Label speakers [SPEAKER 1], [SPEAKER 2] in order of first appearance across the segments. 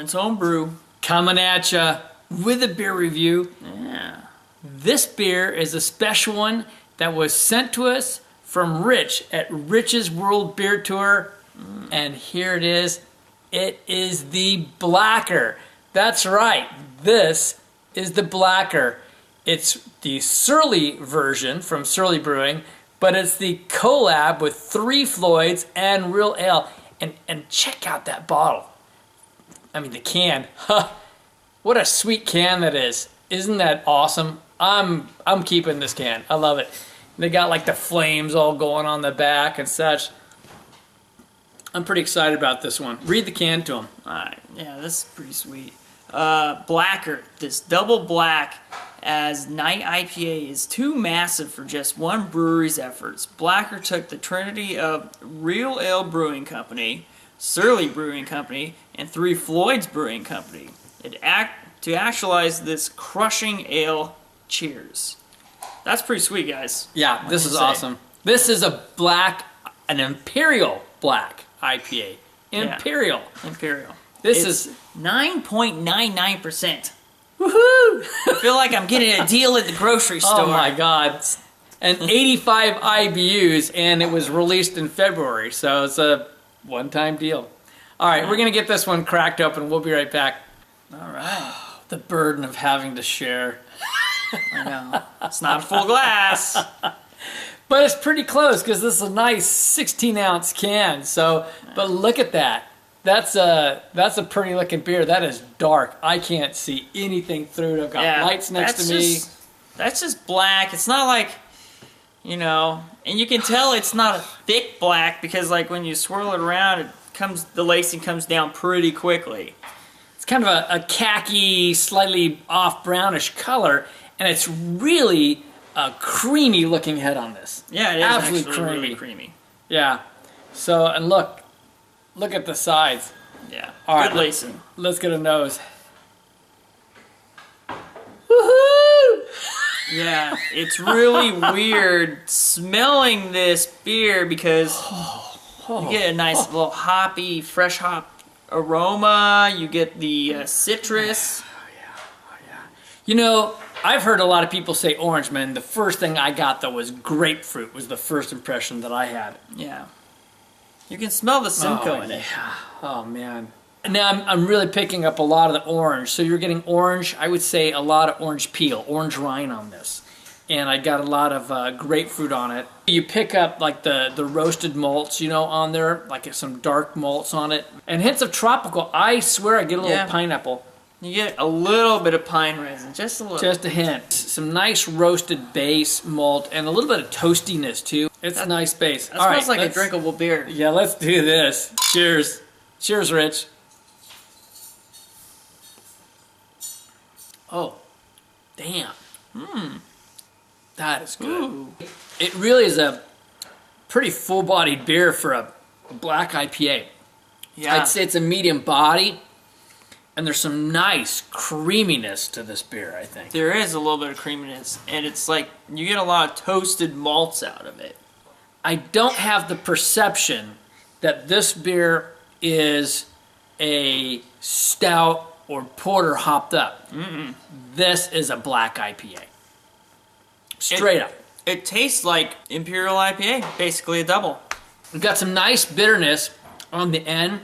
[SPEAKER 1] Norman's Homebrew.
[SPEAKER 2] Coming at ya with a beer review.
[SPEAKER 1] Yeah.
[SPEAKER 2] This beer is a special one that was sent to us from Rich at Rich's World Beer Tour. And here it is. It is the Blakkr. That's right. This is the Blakkr. It's the Surly version from Surly Brewing, but it's the collab with 3 Floyds and real ale. And check out that bottle. I mean, the can. What a sweet can that is. Isn't that awesome? I'm keeping this can. I love it. They got like the flames all going on the back and such. I'm pretty excited about this one. Read the can to them.
[SPEAKER 1] Alright, yeah, this is pretty sweet. Blakkr, this double black as night IPA is too massive for just one brewery's efforts. Blakkr took the trinity of Real Ale Brewing Company, Surly Brewing Company, and 3 Floyds Brewing Company. To actualize this crushing ale. Cheers. That's pretty sweet, guys.
[SPEAKER 2] Yeah, this is awesome. This is an Imperial black IPA. Imperial.
[SPEAKER 1] Yeah. Imperial.
[SPEAKER 2] This is
[SPEAKER 1] 9.99%. Woohoo! I feel like I'm getting a deal at the grocery store.
[SPEAKER 2] Oh my God. And 85 IBUs, and it was released in February, so it's a one-time deal. All right, we're going to get this one cracked open. We'll be right back.
[SPEAKER 1] All right.
[SPEAKER 2] The burden of having to share.
[SPEAKER 1] I know. It's not a full glass.
[SPEAKER 2] But it's pretty close because this is a nice 16-ounce can. So, but look at that. That's a pretty looking beer. That is dark. I can't see anything through it. I've got lights next to me.
[SPEAKER 1] That's just black. It's not like, you know, and you can tell it's not a thick black because like when you swirl it around, the lacing comes down pretty quickly.
[SPEAKER 2] It's kind of a khaki, slightly off brownish color, and it's really a creamy looking head on this.
[SPEAKER 1] Yeah, it is
[SPEAKER 2] absolutely
[SPEAKER 1] actually
[SPEAKER 2] creamy.
[SPEAKER 1] really creamy.
[SPEAKER 2] Yeah. So, and look at the sides.
[SPEAKER 1] Yeah.
[SPEAKER 2] All
[SPEAKER 1] Good
[SPEAKER 2] right,
[SPEAKER 1] lacing.
[SPEAKER 2] Let's get a nose. Woohoo!
[SPEAKER 1] Yeah, it's really weird smelling this beer because you get a nice little hoppy, fresh hop aroma. You get the citrus.
[SPEAKER 2] Oh yeah. You know, I've heard a lot of people say orange, man. The first thing I got though was grapefruit. Was the first impression that I had.
[SPEAKER 1] Yeah. You can smell the Simcoe in it.
[SPEAKER 2] Oh man. Now I'm really picking up a lot of the orange. So you're getting orange. I would say a lot of orange peel, orange rind on this, and I got a lot of grapefruit on it. You pick up like the roasted malts, you know, on there, like some dark malts on it, and hints of tropical. I swear I get a little pineapple.
[SPEAKER 1] You get a little bit of pine resin, just a little.
[SPEAKER 2] Just a hint. Some nice roasted base malt and a little bit of toastiness too. It's a nice base.
[SPEAKER 1] That smells like a drinkable beer.
[SPEAKER 2] Yeah, let's do this. Cheers. Cheers, Rich. Oh, damn. That is good.
[SPEAKER 1] Ooh.
[SPEAKER 2] It really is a pretty full-bodied beer for a black IPA.
[SPEAKER 1] Yeah.
[SPEAKER 2] I'd say it's a medium body, and there's some nice creaminess to this beer, I think.
[SPEAKER 1] There is a little bit of creaminess, and it's like you get a lot of toasted malts out of it.
[SPEAKER 2] I don't have the perception that this beer is a stout or porter hopped up. This is a black IPA. Straight up.
[SPEAKER 1] It tastes like Imperial IPA, basically a double.
[SPEAKER 2] We've got some nice bitterness on the end,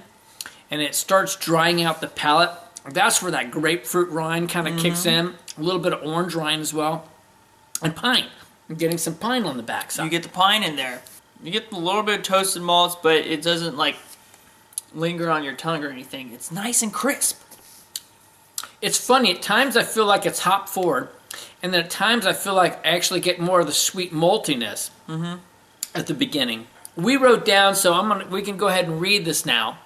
[SPEAKER 2] and it starts drying out the palate. That's where that grapefruit rind kind of kicks in. A little bit of orange rind as well. And pine. I'm getting some pine on the backside.
[SPEAKER 1] You get the pine in there. You get a little bit of toasted malts, but it doesn't like linger on your tongue or anything. It's nice and crisp.
[SPEAKER 2] It's funny, at times I feel like it's hop forward, and then at times I feel like I actually get more of the sweet maltiness at the beginning. We wrote down, so we can go ahead and read this now,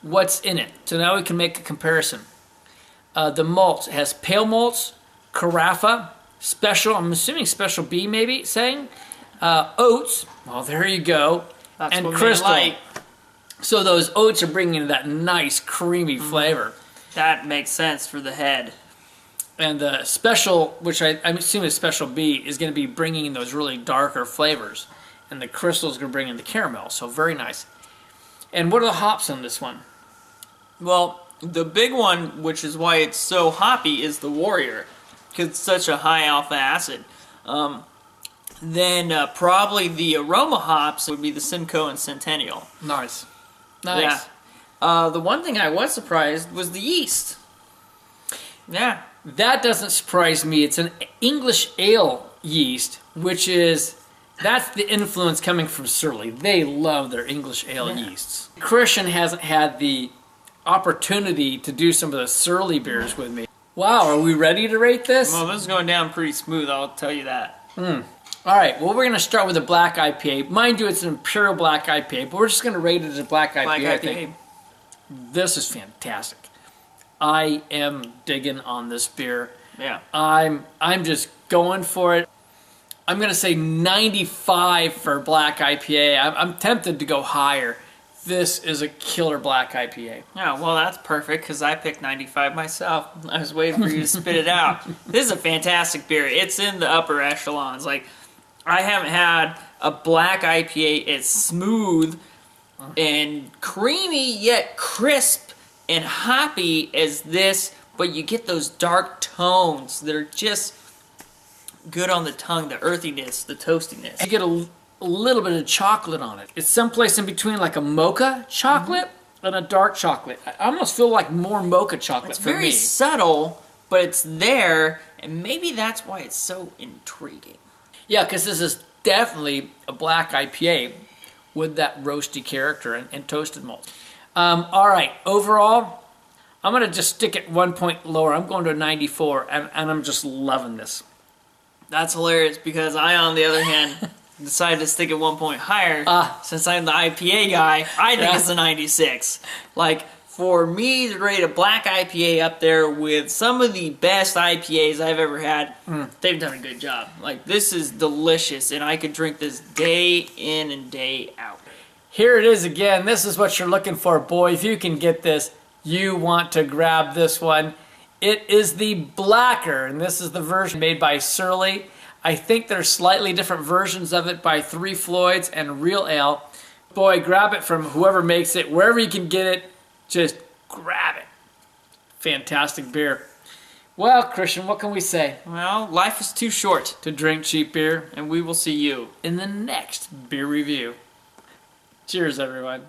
[SPEAKER 2] what's in it. So now we can make a comparison. The malts, it has pale malts, Carafa, special, I'm assuming special B maybe, saying, oats, well there you go,
[SPEAKER 1] That's
[SPEAKER 2] and
[SPEAKER 1] what
[SPEAKER 2] crystal.
[SPEAKER 1] like.
[SPEAKER 2] So those oats are bringing that nice creamy flavor.
[SPEAKER 1] That makes sense for the head.
[SPEAKER 2] And the special, which I'm assuming is special B, is going to be bringing in those really darker flavors. And the crystal is going to bring in the caramel, so very nice. And what are the hops on this one?
[SPEAKER 1] Well, The big one, which is why it's so hoppy, is the Warrior, because it's such a high alpha acid. Then probably the aroma hops would be the Simcoe and Centennial.
[SPEAKER 2] Nice. Nice.
[SPEAKER 1] Yeah. The one thing I was surprised was the yeast. Yeah.
[SPEAKER 2] That doesn't surprise me. It's an English ale yeast, which is, that's the influence coming from Surly. They love their English ale yeasts. Christian hasn't had the opportunity to do some of the Surly beers with me. Wow, are we ready to rate this?
[SPEAKER 1] Well, this is going down pretty smooth, I'll tell you that.
[SPEAKER 2] All right, well, we're going to start with a black IPA. Mind you, it's an Imperial black IPA, but we're just going to rate it as a black IPA.
[SPEAKER 1] Black
[SPEAKER 2] I
[SPEAKER 1] IPA.
[SPEAKER 2] think. This is fantastic. I am digging on this beer.
[SPEAKER 1] Yeah.
[SPEAKER 2] I'm just going for it. I'm going to say 95 for black IPA. I'm tempted to go higher. This is a killer black IPA.
[SPEAKER 1] Yeah, well, that's perfect, because I picked 95 myself. I was waiting for you to spit it out. This is a fantastic beer. It's in the upper echelons. Like, I haven't had a black IPA as smooth and creamy, yet crisp and hoppy as this, but you get those dark tones that are just good on the tongue, the earthiness, the toastiness.
[SPEAKER 2] You get a little bit of chocolate on it. It's someplace in between like a mocha chocolate and a dark chocolate. I almost feel like more mocha chocolate
[SPEAKER 1] It's
[SPEAKER 2] for me.
[SPEAKER 1] very subtle, but it's there, and maybe that's why it's so intriguing.
[SPEAKER 2] Yeah, because this is definitely a black IPA with that roasty character and toasted malt. All right, overall, I'm going to just stick it 1 point lower. I'm going to a 94, and I'm just loving this.
[SPEAKER 1] That's hilarious, because I, on the other hand, decided to stick it 1 point higher. Since I'm the IPA guy, I think it's a 96. Like, for me to rate a black IPA up there with some of the best IPAs I've ever had, they've done a good job. Like, this is delicious, and I could drink this day in and day out.
[SPEAKER 2] Here it is again. This is what you're looking for, boy. If you can get this, you want to grab this one. It is the Blakkr, and this is the version made by Surly. I think there's slightly different versions of it by Three Floyds and Real Ale. Boy, grab it from whoever makes it, wherever you can get it, just grab it. Fantastic beer. Well, Christian, what can we say?
[SPEAKER 1] Well, life is too short,
[SPEAKER 2] To drink cheap beer
[SPEAKER 1] and we will see you
[SPEAKER 2] in the next beer review. Cheers, everyone.